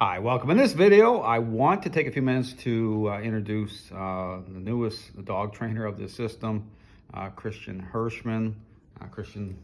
Hi, welcome. In this video, I want to take a few minutes to introduce the newest dog trainer of the system, Christian Hershman. Christian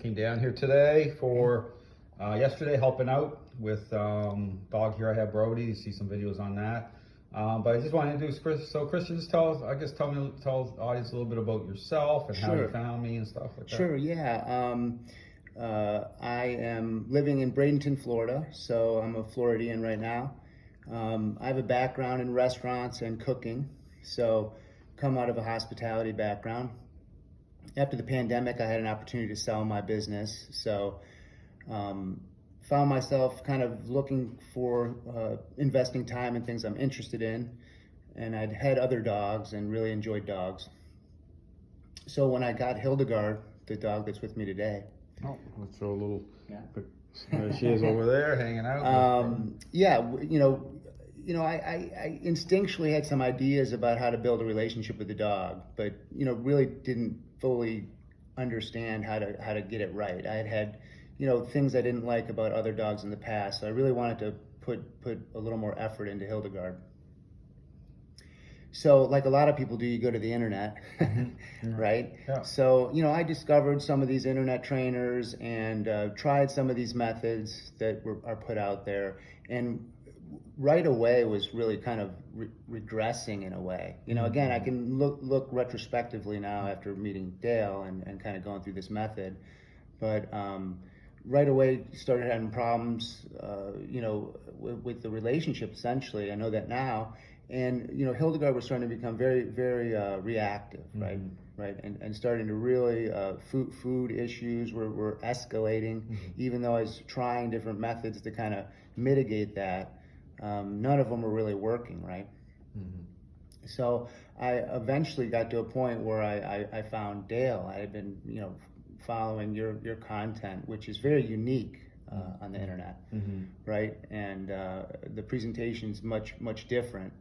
came down here today for yesterday helping out with dog here. I have Brody. You see some videos on that. But I just want to introduce Chris. So Christian, just tell the audience a little bit about yourself and how you found me and stuff like that. Sure, yeah. I am living in Bradenton, Florida, so I'm a Floridian right now. I have a background in restaurants and cooking, so come out of a hospitality background. After the pandemic, I had an opportunity to sell my business, so found myself kind of looking for investing time in things I'm interested in, and I'd had other dogs and really enjoyed dogs. So when I got Hildegard, the dog that's with me today. Oh, let's throw a little. Yeah. There she is over there hanging out. Yeah, I instinctually had some ideas about how to build a relationship with the dog, but really didn't fully understand how to get it right. I had things I didn't like about other dogs in the past, so I really wanted to put a little more effort into Hildegard. So like a lot of people do, you go to the internet, right? Yeah. So, I discovered some of these internet trainers and tried some of these methods that are put out there, and right away was really kind of regressing in a way. Again, I can look retrospectively now after meeting Dale and kind of going through this method, but right away started having problems, with the relationship essentially. I know that now. And Hildegard was starting to become very, very reactive, right? Right, and starting to really food issues were escalating. Even though I was trying different methods to kind of mitigate that, none of them were really working, right? So I eventually got to a point where I found Dale. I had been following your content, which is very unique on the internet, right? And the presentation's much different.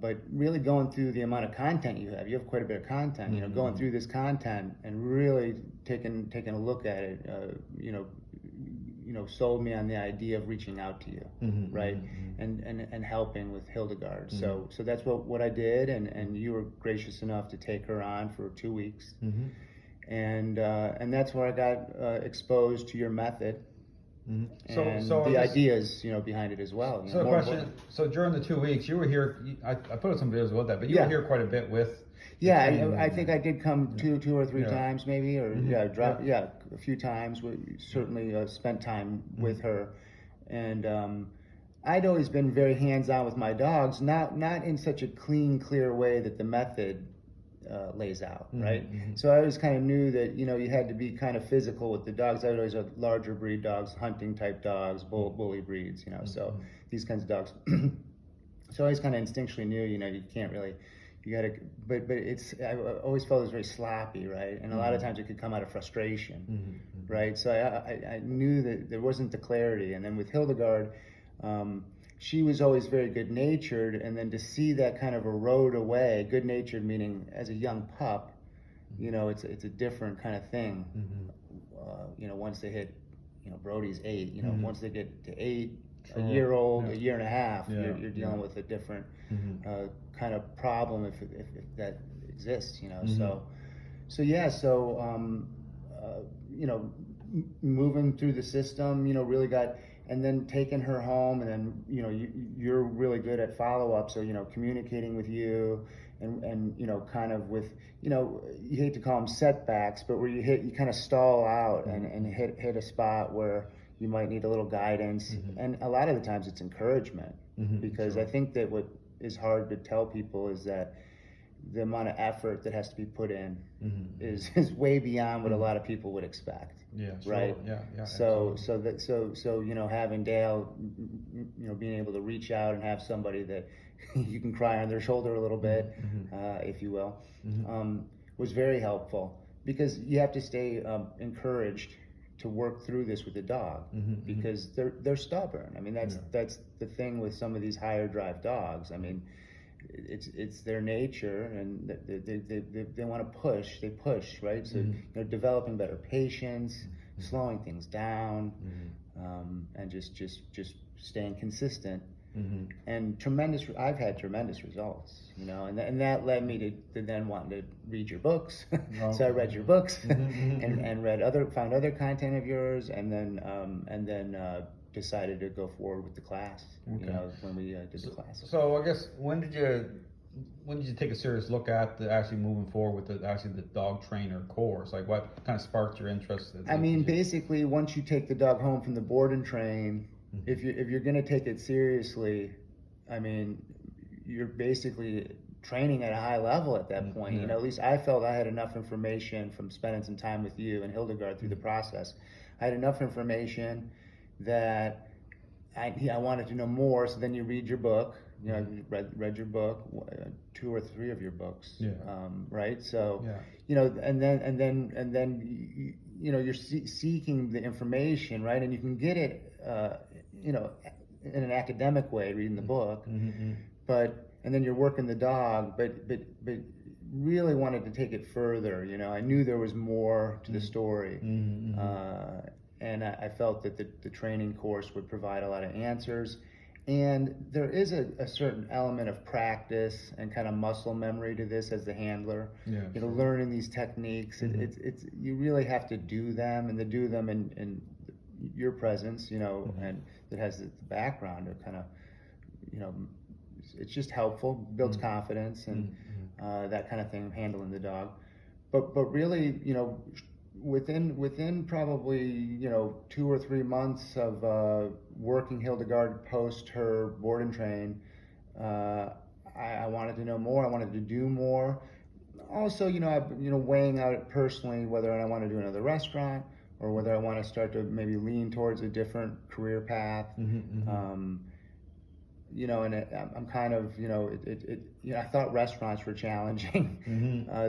But really going through the amount of content you have quite a bit of content, going through this content and really taking a look at it, sold me on the idea of reaching out to you, right? And helping with Hildegard. So that's what I did, and you were gracious enough to take her on for 2 weeks. And that's where I got exposed to your method. And so the ideas, behind it as well. So the question, so during the 2 weeks, you were here, I put up some videos about that, but you were here quite a bit with. Yeah, I think I did come two or three times maybe, or a few times. We certainly spent time with her. And I'd always been very hands-on with my dogs, not in such a clean, clear way that the method lays out, right? So I always kind of knew that you had to be kind of physical with the dogs. I always had larger breed dogs, hunting type dogs, bully breeds, so these kinds of dogs. So I always kind of instinctually knew, you can't really, you gotta, but I always felt it was very sloppy, right? And a lot of times it could come out of frustration, right? So I knew that there wasn't the clarity. And then with Hildegard, she was always very good-natured, and then to see that kind of erode away, good-natured meaning as a young pup, it's a different kind of thing. Once they hit, Brody's 8, once they get to 8, a year old, a year and a half, you're dealing with a different kind of problem if that exists, moving through the system, really got. And then taking her home, and then you're really good at follow-up, so communicating with you, and kind of with you hate to call them setbacks, but where you kind of stall out and hit a spot where you might need a little guidance, and a lot of the times it's encouragement, because I think that what is hard to tell people is that the amount of effort that has to be put in is way beyond what a lot of people would expect. Yeah, sure. Right. Yeah. So having Dale, being able to reach out and have somebody that you can cry on their shoulder a little bit, if you will, was very helpful, because you have to stay encouraged to work through this with the dog, because they're stubborn. I mean, that's the thing with some of these higher drive dogs. I mean, it's their nature, and they want to push. They push, right? So developing better patience, slowing things down, and just staying consistent. Mm-hmm. And I've had tremendous results, and that led me to then wanting to read your books. So I read your books and found other content of yours, and then decided to go forward with the class. Okay. When we did the class. So I guess when did you take a serious look at actually moving forward with the dog trainer course? Like, what kind of sparked your interest? I mean, basically, once you take the dog home from the board and train, if you're going to take it seriously, I mean, you're basically training at a high level at that point. Yeah. At least I felt I had enough information from spending some time with you and Hildegard through the process. I had enough information that I wanted to know more. So then you read your book. You read your book, 2 or 3 of your books, right? So, and then you're seeking the information, right? And you can get it, in an academic way, reading the book, and then you're working the dog, but really wanted to take it further. I knew there was more to the story, and I felt that the training course would provide a lot of answers. And there is a certain element of practice and kind of muscle memory to this as the handler. Learning these techniques. It's you really have to do them, and to do them in your presence, and it has the background of kind of, it's just helpful, builds confidence, and that kind of thing, handling the dog. But really, within probably 2 or 3 months of working Hildegard post her board and train, I wanted to know more. I wanted to do more. Also, weighing out personally whether I want to do another restaurant or whether I want to start to maybe lean towards a different career path. And I'm kind of, I thought restaurants were challenging.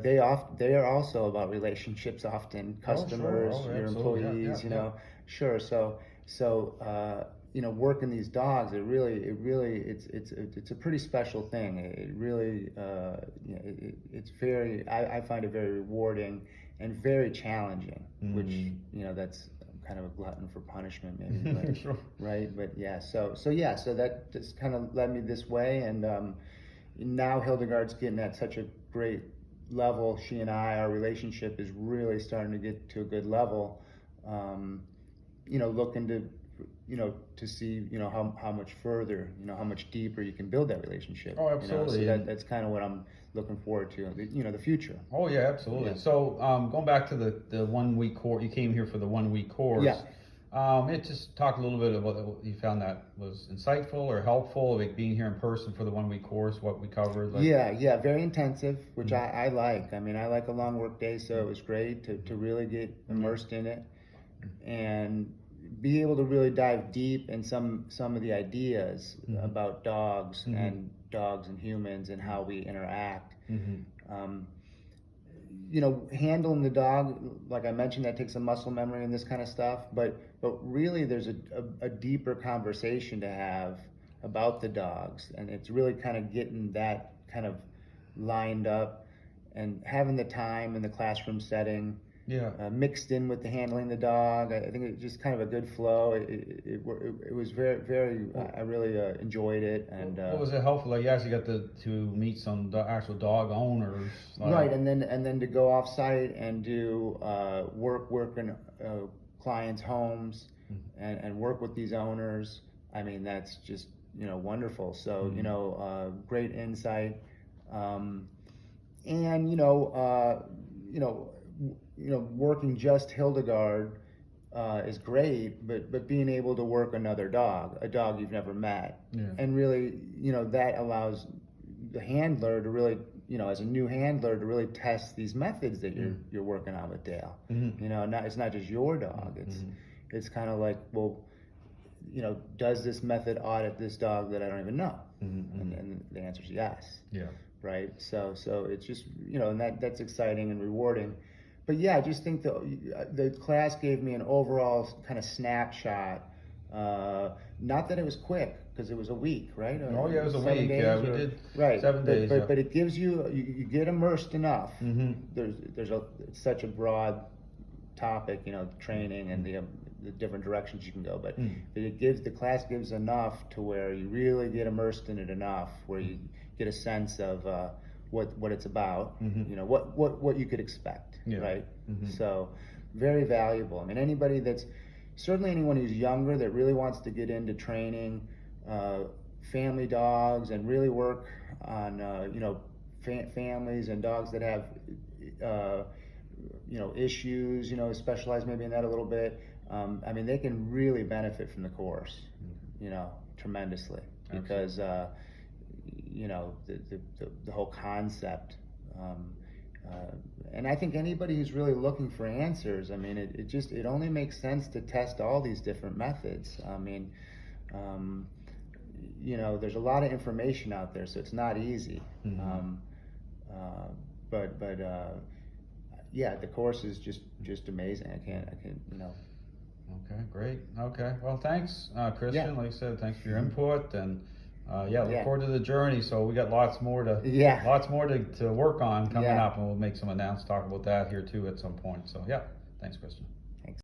They are also about relationships often, customers, your employees, Sure. So, working these dogs, it's a pretty special thing. It really, I find it very rewarding and very challenging, which, that's kind of a glutton for punishment, maybe, but, sure. Right? But yeah, so that just kind of led me this way, and now Hildegard's getting at such a great level. She and our relationship is really starting to get to a good level. Looking to see, how much further, how much deeper you can build that relationship. Oh, absolutely. So that's kind of what I'm looking forward to, the future. Oh, yeah, absolutely. Yeah. So going back to the 1 week course, you came here for the 1 week course. Yeah. Just talk a little bit about what you found that was insightful or helpful, like being here in person for the 1 week course, what we covered. Yeah, very intensive, which I like. I mean, I like a long work day, so it was great to really get immersed in it and be able to really dive deep in some of the ideas about dogs and humans and how we interact. Handling the dog, like I mentioned, that takes some muscle memory and this kind of stuff, but really there's a deeper conversation to have about the dogs, and it's really kind of getting that kind of lined up and having the time in the classroom setting. Mixed in with the handling the dog. I think it's just kind of a good flow. It was very, very. I really enjoyed it. And what was it helpful? Like you actually got to meet some actual dog owners. Right, and then to go off site and do work in clients' homes and work with these owners. I mean, that's just wonderful. So great insight, and working just Hildegard is great, but being able to work another dog, a dog you've never met, and really, that allows the handler to really, as a new handler, to really test these methods that you're working on with Dale. It's not just your dog. It's kind of like, well, does this method audit this dog that I don't even know? And the answer is yes. Yeah. Right. So it's just and that's exciting and rewarding. But yeah, I just think the class gave me an overall kind of snapshot. Not that it was quick, because it was a week, right? Oh yeah, it was a week. Yeah, we did 7 days. But it gives you get immersed enough. It's such a broad topic, training and the different directions you can go, but the class gives enough to where you really get immersed in it enough, where you get a sense of what it's about, you know, what you could expect, right? So very valuable. I mean, certainly anyone who's younger that really wants to get into training family dogs and really work on you know, families and dogs that have you know, issues, you know, specialize maybe in that a little bit. I mean, they can really benefit from the course, you know, tremendously, because you know, the whole concept. And I think anybody who's really looking for answers, I mean, it only makes sense to test all these different methods. I mean, you know, there's a lot of information out there, so it's not easy. But yeah, the course is just amazing. I can't, you know. Okay, great. Okay, well, thanks, Christian. Yeah. Like I said, thanks for your input, and look forward to the journey. So we got lots more to work on coming up, and we'll make some announcements, talk about that here too at some point. So yeah, thanks, Christian.